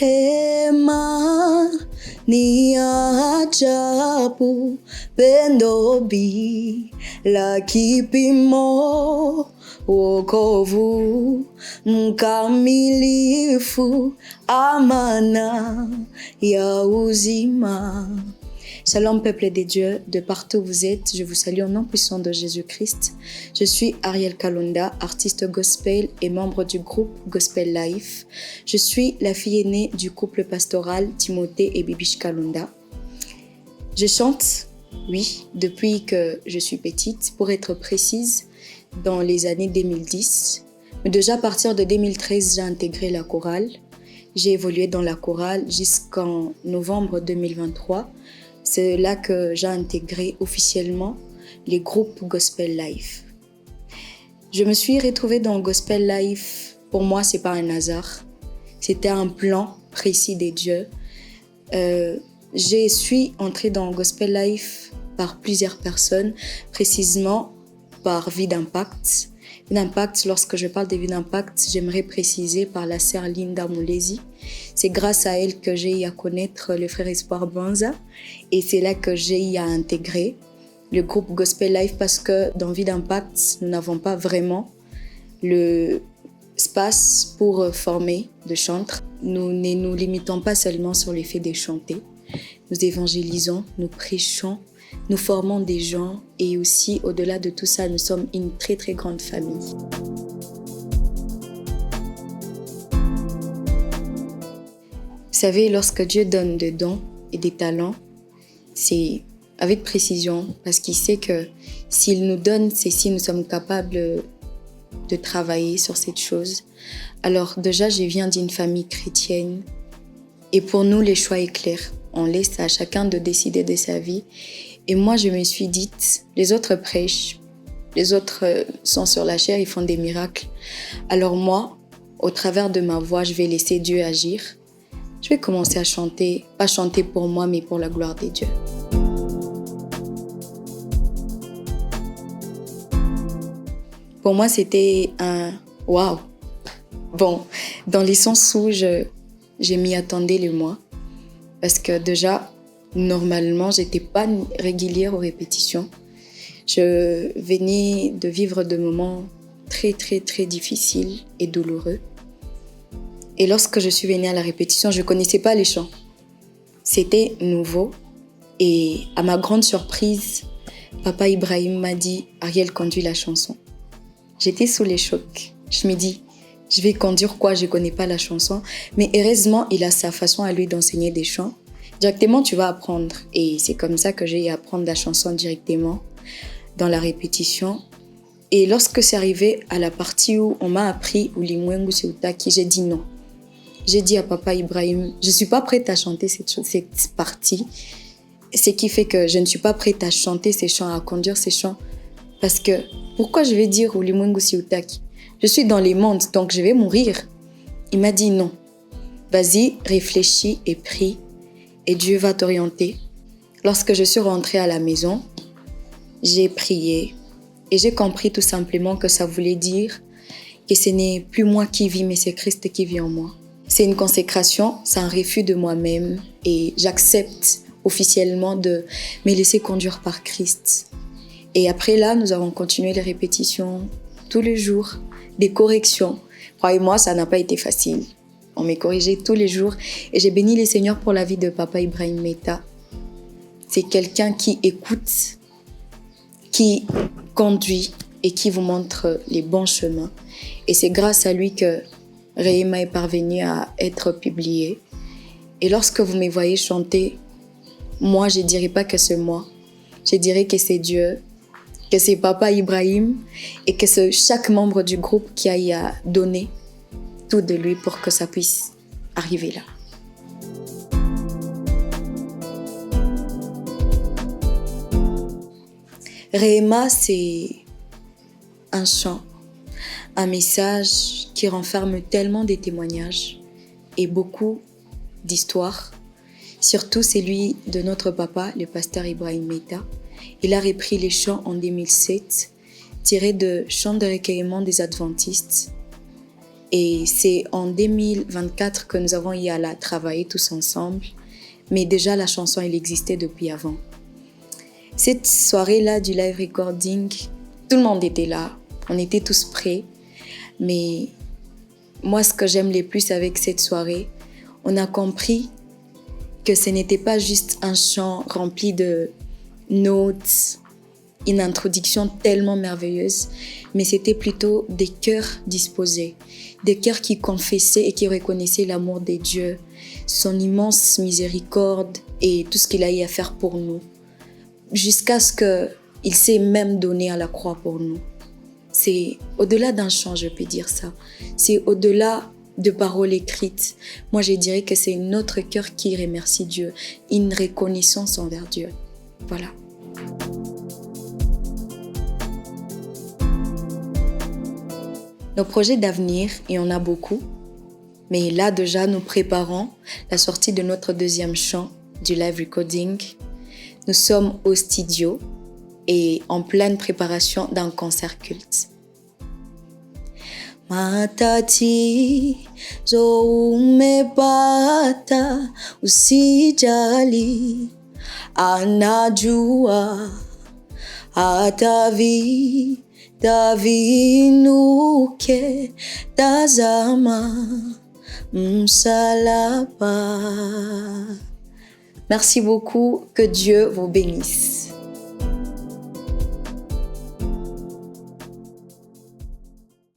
Rehema ni ajabu, pendo bila kipimo, wokovu mkamilifu, amana ya uzima. Shalom peuple des dieux, de partout où vous êtes, je vous salue au nom puissant de Jésus-Christ. Je suis Ariel Kalonda, artiste gospel et membre du groupe Gospel Life. Je suis la fille aînée du couple pastoral Timothée et Bibiche Kalonda. Je chante, oui, depuis que je suis petite, pour être précise, dans les années 2010. Mais déjà à partir de 2013, j'ai intégré la chorale. J'ai évolué dans la chorale jusqu'en novembre 2023. C'est là que j'ai intégré officiellement les groupes Gospel Life. Je me suis retrouvée dans Gospel Life. Pour moi, c'est pas un hasard. C'était un plan précis des dieux. Je suis entrée dans Gospel Life par plusieurs personnes, précisément par Vie d'Impact. Vie d'Impact, lorsque je parle de Vie d'Impact, j'aimerais préciser par la sœur Linda Moulesi. C'est grâce à elle que j'ai eu à connaître le frère Espoir Banza et c'est là que j'ai eu à intégrer le groupe Gospel Life parce que dans Vie d'Impact, nous n'avons pas vraiment l'espace pour former de chantres. Nous ne nous limitons pas seulement sur le fait de chanter. Nous évangélisons, nous prêchons, nous formons des gens et aussi au-delà de tout ça, nous sommes une très très grande famille. Vous savez, lorsque Dieu donne des dons et des talents, c'est avec précision parce qu'il sait que s'il nous donne, c'est si nous sommes capables de travailler sur cette chose. Alors déjà, je viens d'une famille chrétienne et pour nous, le choix est clair. On laisse à chacun de décider de sa vie. Et moi, je me suis dit, les autres prêchent, les autres sont sur la chair, ils font des miracles. Alors moi, au travers de ma voix, je vais laisser Dieu agir. Je vais commencer à chanter, pas chanter pour moi, mais pour la gloire des dieux. Pour moi, c'était un waouh. Bon, dans les sens où je m'y attendais le mois. Parce que déjà, normalement, j'étais pas régulière aux répétitions. Je venais de vivre des moments très, très, très difficiles et douloureux. Et lorsque je suis venue à la répétition, je ne connaissais pas les chants. C'était nouveau. Et à ma grande surprise, Papa Ibrahim m'a dit « Ariel, conduis la chanson ». J'étais sous les chocs. Je me dis « Je vais conduire quoi? Je ne connais pas la chanson ». Mais heureusement, il a sa façon à lui d'enseigner des chants. Directement, tu vas apprendre. Et c'est comme ça que j'ai appris la chanson directement dans la répétition. Et lorsque c'est arrivé à la partie où on m'a appris « Ulimwengu Seutaki », j'ai dit non. J'ai dit à Papa Ibrahim, je ne suis pas prête à chanter cette partie. Ce qui fait que je ne suis pas prête à chanter ces chants, à conduire ces chants. Parce que, pourquoi je vais dire Ulimwengu Seutaki? Je suis dans les mondes, donc je vais mourir. Il m'a dit non. Vas-y, réfléchis et prie. Et Dieu va t'orienter. Lorsque je suis rentrée à la maison, j'ai prié. Et j'ai compris tout simplement que ça voulait dire que ce n'est plus moi qui vis, mais c'est Christ qui vit en moi. C'est une consécration, c'est un refus de moi-même et j'accepte officiellement de me laisser conduire par Christ. Et après là, nous avons continué les répétitions tous les jours, des corrections. Croyez-moi, ça n'a pas été facile. On m'a corrigé tous les jours et j'ai béni le Seigneur pour la vie de Papa Ibrahim Meta. C'est quelqu'un qui écoute, qui conduit et qui vous montre les bons chemins. Et c'est grâce à lui que Rehema est parvenu à être publié. Et lorsque vous me voyez chanter, moi, je ne dirais pas que c'est moi. Je dirais que c'est Dieu, que c'est Papa Ibrahim et que c'est chaque membre du groupe qui a donné tout de lui pour que ça puisse arriver là. Rehema, c'est un chant, un message qui renferme tellement de témoignages et beaucoup d'histoires. Surtout celui de notre papa, le pasteur Ibrahim Meta. Il a repris les chants en 2007, tirés de chants de recueillement des Adventistes. Et c'est en 2024 que nous avons eu à la travailler tous ensemble. Mais déjà, la chanson, elle existait depuis avant. Cette soirée-là du live recording, tout le monde était là. On était tous prêts. Mais moi, ce que j'aime le plus avec cette soirée, on a compris que ce n'était pas juste un chant rempli de notes, une introduction tellement merveilleuse, mais c'était plutôt des cœurs disposés, des cœurs qui confessaient et qui reconnaissaient l'amour de Dieu, son immense miséricorde et tout ce qu'il a eu à faire pour nous, jusqu'à ce qu'il s'est même donné à la croix pour nous. C'est au-delà d'un chant, je peux dire ça. C'est au-delà de paroles écrites. Moi, je dirais que c'est notre cœur qui remercie Dieu, une reconnaissance envers Dieu. Voilà. Nos projets d'avenir, il y en a beaucoup. Mais là, déjà, nous préparons la sortie de notre deuxième chant du live recording. Nous sommes au studio et en pleine préparation d'un concert culte. Matatizo umepata, usijali, anajua atavinuke, tazama msalaba. Merci beaucoup, que Dieu vous bénisse.